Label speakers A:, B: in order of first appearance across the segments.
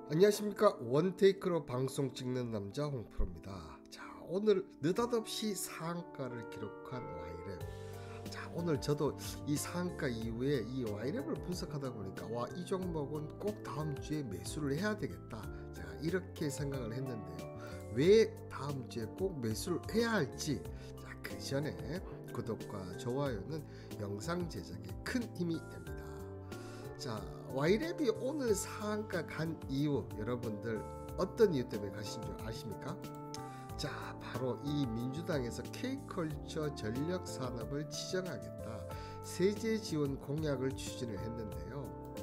A: 안녕하십니까. 원테이크로 방송 찍는 남자 홍프로입니다. 자, 오늘 느닷없이 상한가를 기록한 와이랩. 자, 오늘 저도 이 상한가 이후에 이 와이랩을 분석하다 보니까 이 종목은 꼭 다음 주에 매수를 해야 되겠다, 제가 이렇게 생각을 했는데요. 왜 다음 주에 꼭 매수를 해야 할지, 자, 그 전에 구독과 좋아요는 영상 제작에 큰 힘이 됩니다. 자, 와이랩이 오늘 상한가 간 이유, 여러분들 어떤 이유 때문에 가신 줄 아십니까? 자, 바로 이 민주당에서 K컬처 전력산업을 지정하겠다, 세제 지원 공약을 추진을 했는데요.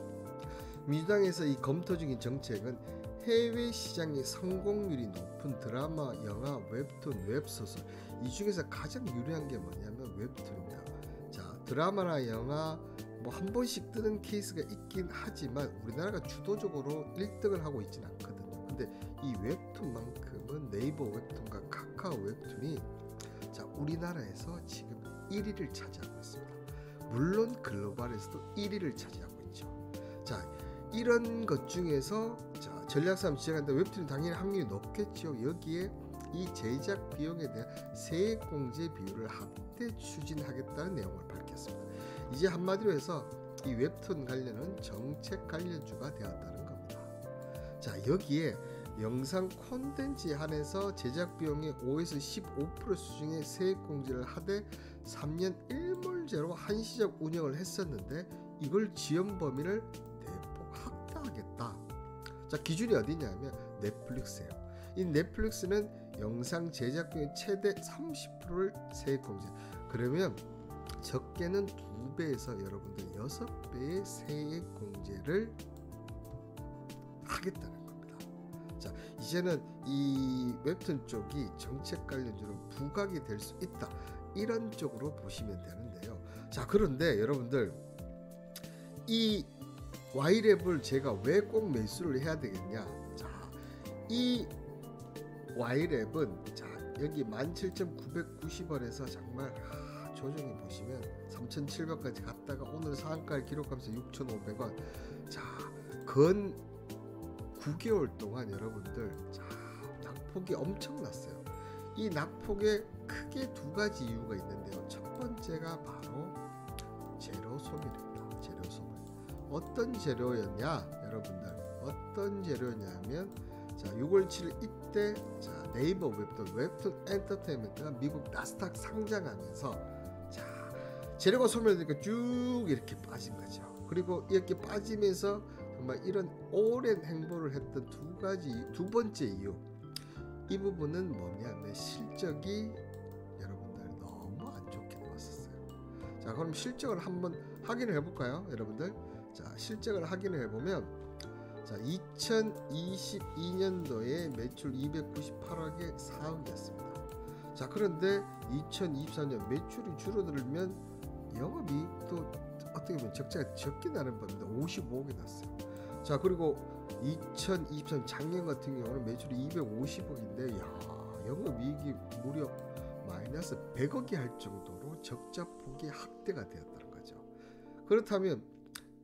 A: 민주당에서 이 검토 중인 정책은 해외 시장의 성공률이 높은 드라마, 영화, 웹툰, 웹소설, 이 중에서 가장 유리한 게 뭐냐면 웹툰입니다. 자, 드라마나 영화 한 번씩 뜨는 케이스가 있긴 하지만 우리나라가 주도적으로 1등을 하고 있지는 않거든요. 근데 이 웹툰만큼은 네이버 웹툰과 카카오 웹툰이 자, 우리나라에서 지금 1위를 차지하고 있습니다. 물론 글로벌에서도 1위를 차지하고 있죠. 자, 이런 것 중에서 자, 전략산업 지정하는데 웹툰이 당연히 확률이 높겠죠. 여기에 이 제작 비용에 대한 세액공제 비율을 확대 추진하겠다는 내용을 밝혔습니다. 이제 한마디로 해서 이 웹툰 관련은 정책 관련주가 되었다는 겁니다. 자, 여기에 영상 콘텐츠에 한해서 제작 비용의 5에서 15% 수준의 세액공제를 하되 3년 1몰제로 한시적 운영을 했었는데 이걸 지원 범위를 대폭 확대하겠다. 자, 기준이 어디냐면 넷플릭스예요. 이 넷플릭스는 영상 제작 비용 최대 30%를 세액공제. 그러면 적게는 2배에서 여러분들 6배의 세액공제를 하겠다는 겁니다. 자, 이제는 이 웹툰 쪽이 정책 관련주로 부각이 될 수 있다, 이런 쪽으로 보시면 되는데요. 자, 그런데 여러분들 이 와이랩을 제가 왜 꼭 매수를 해야 되겠냐. 자, 이 와이랩은 자, 여기 17,990원에서 정말 조정해 보시면 3,700까지 갔다가 오늘 상한가를 기록하면서 6,500원. 자, 건 9개월 동안 여러분들 자, 낙폭이 엄청났어요. 이 낙폭에 크게 두 가지 이유가 있는데요. 첫 번째가 바로 재료 소멸입니다. 재료 소멸. 어떤 재료였냐, 여러분들 어떤 재료냐면 자, 6월 7일 이때 자, 네이버 웹툰 엔터테인먼트가 미국 나스닥 상장하면서 자, 재료가 소멸되니까 쭉 이렇게 빠진 거죠. 그리고 이렇게 빠지면서 정말 이런 오랜 행보를 했던 두 번째 이유, 이 부분은 뭐냐면 실적이 여러분들 너무 안 좋게 나왔었어요. 자, 그럼 실적을 한번 확인을 해볼까요, 여러분들? 자, 실적을 확인을 해보면 자, 2022년도에 매출 298억에 4억이었습니다. 자, 그런데 2024년 매출이 줄어들면 영업이익도 어떻게 보면 적자가 적게 나는 법입니다. 55억이 났어요. 자, 그리고 2023년 작년 같은 경우는 매출이 250억인데 영업이익이 무려 마이너스 100억이 할 정도로 적자폭이 확대가 되었다는 거죠. 그렇다면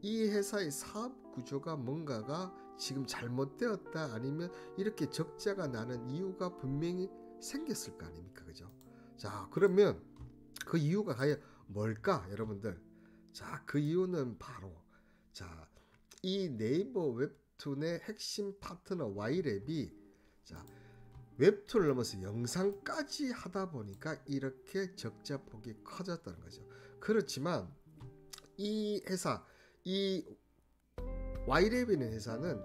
A: 이 회사의 사업 구조가 뭔가가 지금 잘못되었다, 아니면 이렇게 적자가 나는 이유가 분명히 생겼을 거 아닙니까, 그죠? 자, 그러면 그 이유가 과연 뭘까, 여러분들? 자, 그 이유는 바로 자, 이 네이버 웹툰의 핵심 파트너 와이랩이 자, 웹툰을 넘어서 영상까지 하다 보니까 이렇게 적자폭이 커졌다는 거죠. 그렇지만 이 회사, 이 와이랩이라는 회사는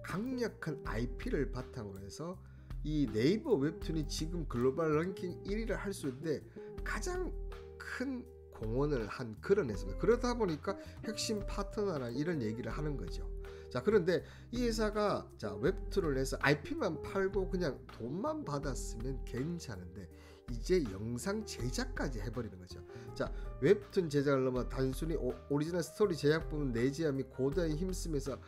A: 강력한 IP를 바탕으로 해서 이 네이버 웹툰이 지금 글로벌 랭킹 1위를 할 수 있는데 가장 큰 공헌을 한 그런 회사입니다. 그러다 보니까 핵심 파트너라 이런 얘기를 하는 거죠. 자, 그런데 이 회사가 자, 웹툰을 해서 IP만 팔고 그냥 돈만 받았으면 괜찮은데 이제 영상 제작까지 해버리는 거죠. 자, 웹툰 제작을 넘어 단순히 오리지널 스토리 제작 부분 내지함 및 고도에 힘쓰면서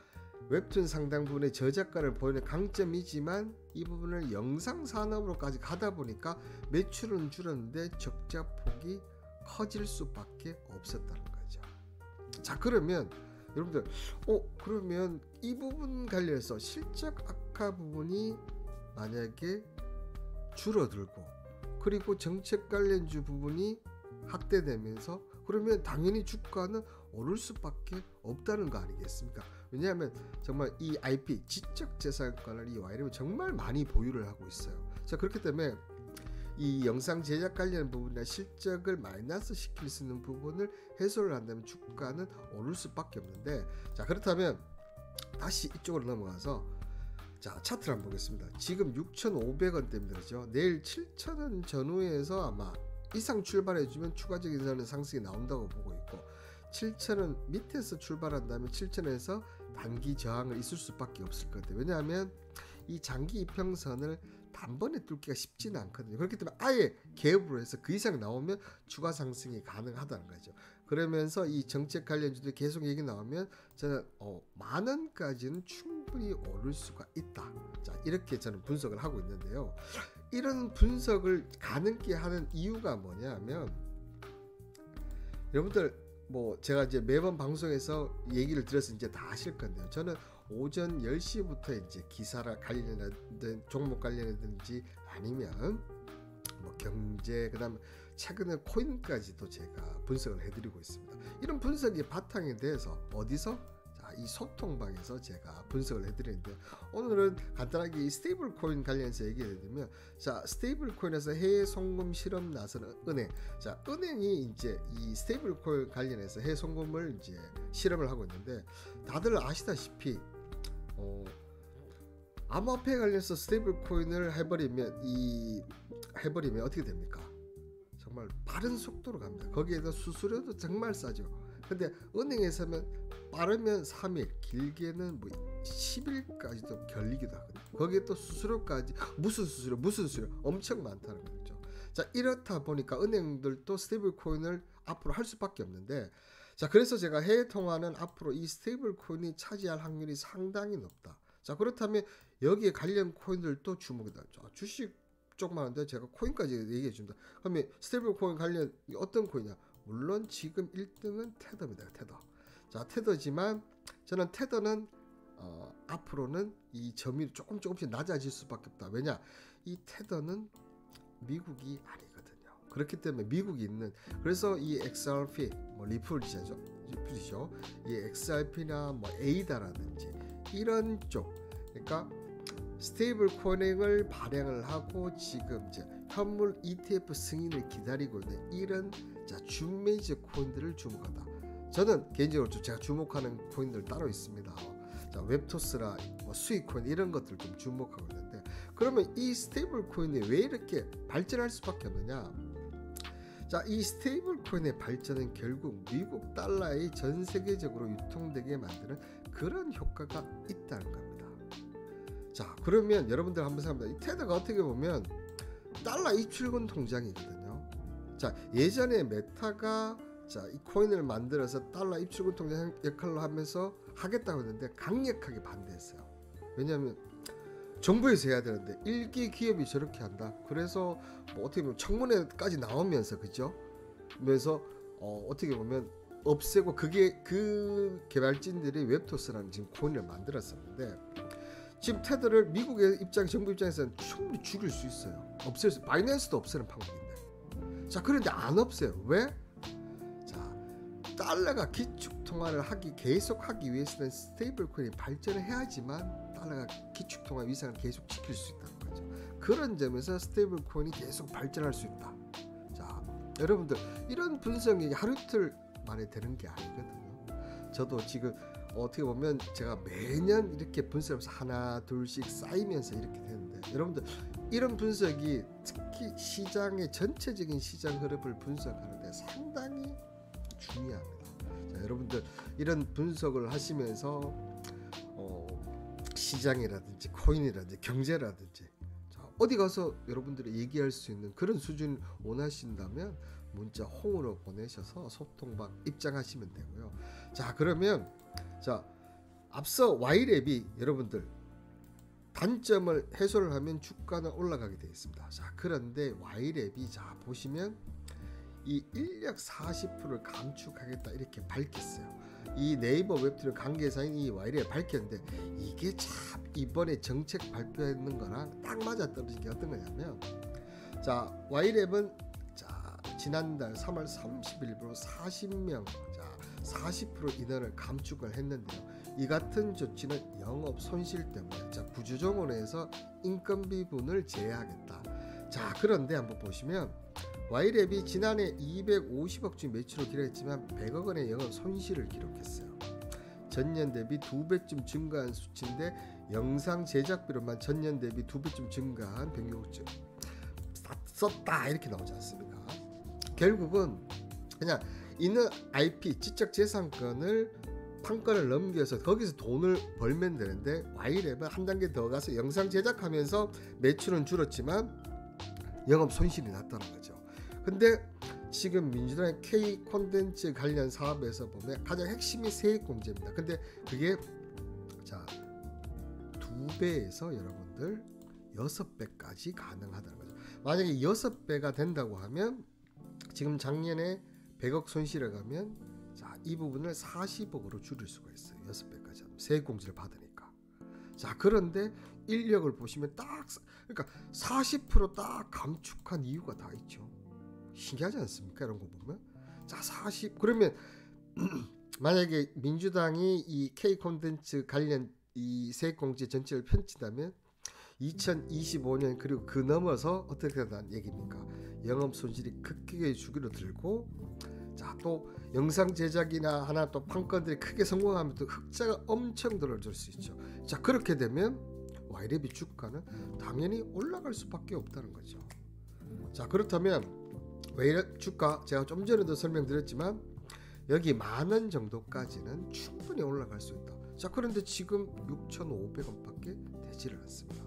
A: 웹툰 상당 부분의 저작가를 보이는 강점이지만 이 부분을 영상 산업으로까지 가다 보니까 매출은 줄었는데 적자폭이 커질 수밖에 없었다는 거죠. 자, 그러면 여러분들 그러면 이 부분 관련해서 실적 악화 부분이 만약에 줄어들고 그리고 정책 관련주 부분이 확대되면서 그러면 당연히 주가는 오를 수밖에 없다는 거 아니겠습니까? 왜냐하면 정말 이 IP 지적재산권을 이 YRM이 정말 많이 보유를 하고 있어요. 자, 그렇기 때문에 이 영상 제작 관련 부분이나 실적을 마이너스 시킬 수 있는 부분을 해소를 한다면 주가는 오를 수밖에 없는데, 자, 그렇다면 다시 이쪽으로 넘어가서 자, 차트를 한번 보겠습니다. 지금 6,500원대입니다. 내일 7,000원 전후에서 아마 이상 출발해주면 추가적인 상승이 나온다고 보고 있고, 7,000원 밑에서 출발한다면 7,000원에서 단기 저항을 있을 수밖에 없을 것 같아요. 왜냐하면 이 장기 이평선을 단번에 뚫기가 쉽지는 않거든요. 그렇기 때문에 아예 개업으로 해서 그 이상 나오면 추가 상승이 가능하다는 거죠. 그러면서 이 정책 관련주들 계속 얘기 나오면 저는 10,000원까지는 충분히 오를 수가 있다. 자, 이렇게 저는 분석을 하고 있는데요. 이런 분석을 가능케 하는 이유가 뭐냐면, 여러분들 뭐 제가 이제 매번 방송에서 얘기를 들어서 이제 다 아실 건데요. 저는 오전 10시부터 이제 기사라 관련된 종목 관련이든지 아니면 뭐 경제, 그다음 최근에 코인까지도 제가 분석을 해드리고 있습니다. 이런 분석이 바탕에 대해서 어디서? 자, 이 소통방에서 제가 분석을 해드리는데, 오늘은 간단하게 이 스테이블 코인 관련해서 얘기해 드리면, 자, 스테이블 코인에서 해외 송금 실험 나서는 은행. 자, 은행이 이제 이 스테이블 코인 관련해서 해외 송금을 이제 실험을 하고 있는데, 다들 아시다시피 암호화폐 관련해서 스테이블 코인을 해버리면 어떻게 됩니까? 정말 빠른 속도로 갑니다. 거기에다 수수료도 정말 싸죠. 근데 은행에서는 빠르면 3일, 길게는 뭐 10일까지도 걸리기도 하거든요. 거기에 또 수수료까지 무슨 수수료 엄청 많다는 거죠. 자, 이렇다 보니까 은행들도 스테이블 코인을 앞으로 할 수밖에 없는데, 자, 그래서 제가 해외 통화는 앞으로 이 스테이블 코인이 차지할 확률이 상당히 높다. 자, 그렇다면 여기에 관련 코인들도 주목이다. 자, 주식 쪽만 하는데 제가 코인까지 얘기해 줍니다. 그러면 스테이블 코인 관련 어떤 코인이냐? 물론 지금 1등은 테더입니다. 테더. 자, 테더지만 저는 테더는 앞으로는 이 점유율이 조금씩 낮아질 수밖에 없다. 왜냐? 이 테더는 미국이 아니거든요. 그렇기 때문에 미국이 있는, 그래서 이 XRP, 뭐 리플이죠. 이 XRP나 뭐 에이다라든지 이런 쪽, 그러니까 스테이블 코인을 발행을 하고 지금 이제 현물 ETF 승인을 기다리고 있는 이런 준메이저 코인들을 주목하다. 저는 개인적으로 제가 주목하는 코인들 따로 있습니다. 자, 웹토스라 뭐 수익코인 이런 것들 좀 주목하고 있는데, 그러면 이 스테이블 코인이 왜 이렇게 발전할 수밖에 없느냐? 자, 이 스테이블 코인의 발전은 결국 미국 달러의 전 세계적으로 유통되게 만드는 그런 효과가 있다는 겁니다. 자, 그러면 여러분들 한번 생각합니다. 이 테더가 어떻게 보면 달러 입출금 통장이거든요. 자, 예전에 메타가 이 코인을 만들어서 달러 입출금 통장 역할로 하면서 하겠다고 했는데 강력하게 반대했어요. 왜냐하면 정부에서 해야 되는데 일개 기업이 저렇게 한다. 그래서 뭐 어떻게 보면 청문회까지 나오면서, 그죠? 그래서 어떻게 보면 없애고, 그게 그 개발진들이 웹토스라는 지금 코인을 만들었었는데, 지금 테더를 미국의 정부 입장에서는 충분히 줄일 수 있어요. 없앨 수, 바이낸스도 없애는 방법인데. 자, 그런데 안 없애요. 왜? 자, 달러가 기축통화를 계속하기 위해서는 스테이블 코인이 발전을 해야지만 달러가 기축통화 위상을 계속 지킬 수 있다는 거죠. 그런 점에서 스테이블 코인이 계속 발전할 수 있다. 자, 여러분들 이런 분석이 하루 이틀 만에 되는 게 아니거든요. 저도 지금 어떻게 보면 제가 매년 이렇게 분석하면서 하나 둘씩 쌓이면서 이렇게 되는데, 여러분들 이런 분석이 특히 시장의 전체적인 시장 흐름을 분석하는데 상당히 중요합니다. 자, 여러분들 이런 분석을 하시면서 시장이라든지 코인이라든지 경제라든지, 자, 어디 가서 여러분들이 얘기할 수 있는 그런 수준 원하신다면 문자 홍으로 보내셔서 소통방 입장하시면 되고요. 자, 그러면 앞서 YLAB이 여러분들 단점을 해소를 하면 주가는 올라가게 되어 있습니다. 자, 그런데 YLAB이 보시면 이 인력 40%를 감축하겠다 이렇게 밝혔어요. 이 네이버 웹툰 관계사인 이 와이랩 밝혔는데 이게 참 이번에 정책 발표했는 거랑 딱 맞아 떨어진 게 어떤 거냐면 자 와이랩은 자 지난달 3월 30일부로 40명 자 40% 인원을 감축을 했는데요. 이 같은 조치는 영업 손실 때문에 자 구조조정원에서 인건비분을 제외하겠다. 자 그런데 한번 보시면 와이랩이 지난해 250억 주 매출을 기록했지만 100억 원의 영업 손실을 기록했어요. 전년 대비 2배쯤 증가한 수치인데 영상 제작비로만 전년 대비 2배쯤 증가한 106억 썼다 이렇게 나오지 않습니까? 결국은 그냥 있는 IP 지적재산권을 판권을 넘겨서 거기서 돈을 벌면 되는데 와이랩은 한 단계 더 가서 영상 제작하면서 매출은 줄었지만 영업 손실이 났다는 거죠. 근데 지금 민주당의 K 콘텐츠 관련 사업에서 보면 가장 핵심이 세액공제입니다. 근데 그게 자 2배에서 여러분들 6배까지 가능하다는 거죠. 만약에 6배가 된다고 하면 지금 작년에 100억 손실을 가면 자, 이 부분을 40억으로 줄일 수가 있어요. 6배까지 하면 세액공제를 받으니까. 자 그런데 인력을 보시면 딱 그러니까 40% 감축한 이유가 다 있죠. 신기하지 않습니까? 이런 거 보면 자 40 그러면 만약에 민주당이 이 K 콘텐츠 관련 이 세액공제 전체를 펼친다면 2025년 그리고 그 넘어서 어떻게 된다는 얘기입니까? 영업 손실이 급격히 주기로 들고 자 또 영상 제작이나 하나 또 판권들이 크게 성공하면 또 흑자가 엄청 들어줄 수 있죠. 자 그렇게 되면 와이랩이 주가는 당연히 올라갈 수밖에 없다는 거죠. 자 그렇다면 와이랩 주가 제가 좀 전에도 설명드렸지만 여기 10,000원 정도까지는 충분히 올라갈 수 있다. 자 그런데 지금 6,500원밖에 되지를 않습니다.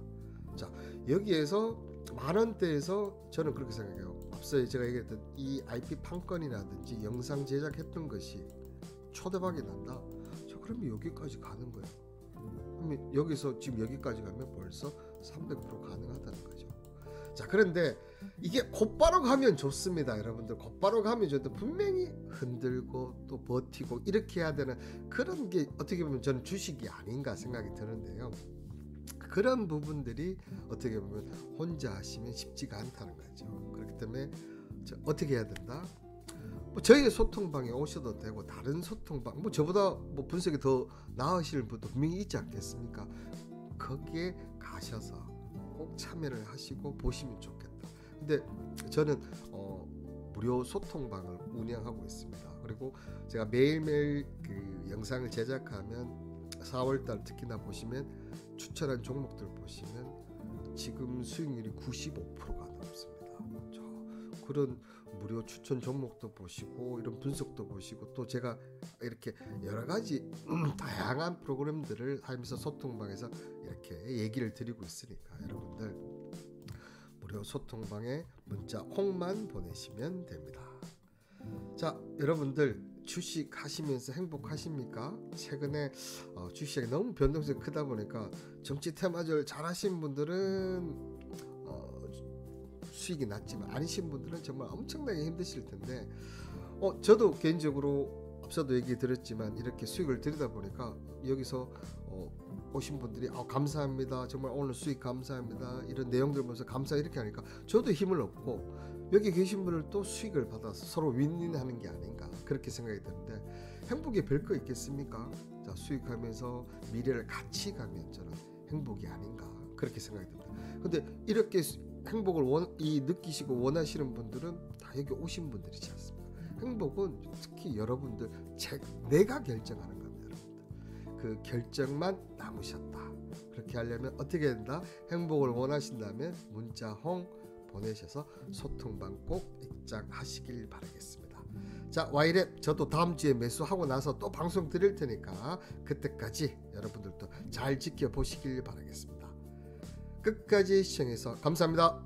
A: 자 여기에서 10,000원대에서 저는 그렇게 생각해요. 앞서 제가 얘기했던 이 IP 판권이라든지 영상 제작했던 것이 초대박이 난다. 자 그러면 여기까지 가는 거예요. 그러면 여기서 지금 여기까지 가면 벌써 300% 가능하다는 거죠. 자 그런데 이게 곧바로 가면 좋습니다. 여러분들 곧바로 가면 좋은데 분명히 흔들고 또 버티고 이렇게 해야 되는 그런 게 어떻게 보면 저는 주식이 아닌가 생각이 드는데요. 그런 부분들이 어떻게 보면 혼자 하시면 쉽지가 않다는 거죠. 그렇기 때문에 어떻게 해야 된다? 뭐 저희 소통방에 오셔도 되고 다른 소통방 뭐 저보다 뭐 분석이 더 나으실 분도 분명히 있지 않겠습니까? 거기에 가셔서 꼭 참여를 하시고 보시면 좋겠다. 근데 저는 무료 소통방을 운영하고 있습니다. 그리고 제가 매일매일 그 영상을 제작하면 4월달 특히나 보시면 추천한 종목들 보시면 지금 수익률이 95%가 넘습니다. 그런 무료 추천 종목도 보시고 이런 분석도 보시고 또 제가 이렇게 여러 가지 다양한 프로그램들을 하면서 소통방에서 이렇게 얘기를 드리고 있으니까 여러분들 무료 소통방에 문자 홍만 보내시면 됩니다. 자 여러분들 주식 하시면서 행복하십니까? 최근에 주식이 너무 변동성이 크다 보니까 정치 테마주를 잘 하신 분들은 수익이 났지만 아니신 분들은 정말 엄청나게 힘드실 텐데 저도 개인적으로 앞서도 얘기 드렸지만 이렇게 수익을 드리다 보니까 여기서 오신 분들이 감사합니다. 정말 오늘 수익 감사합니다. 이런 내용들 보면서 감사 이렇게 하니까 저도 힘을 얻고 여기 계신 분을 또 수익을 받아서 서로 윈윈하는 게 아닌가 그렇게 생각이 드는데 행복이 별거 있겠습니까? 자 수익하면서 미래를 같이 가면 저는 행복이 아닌가 그렇게 생각이 듭니다. 근데 이렇게 행복을 느끼시고 원하시는 분들은 다 여기 오신 분들이지 않습니까? 행복은 특히 여러분들 내가 결정하는 겁니다. 여러분들 그 결정만 남으셨다. 그렇게 하려면 어떻게 된다? 행복을 원하신다면 문자 홍 보내셔서 소통방 꼭 입장하시길 바라겠습니다. 자 와이랩 저도 다음 주에 매수하고 나서 또 방송 드릴 테니까 그때까지 여러분들도 잘 지켜보시길 바라겠습니다. 끝까지 시청해서 감사합니다.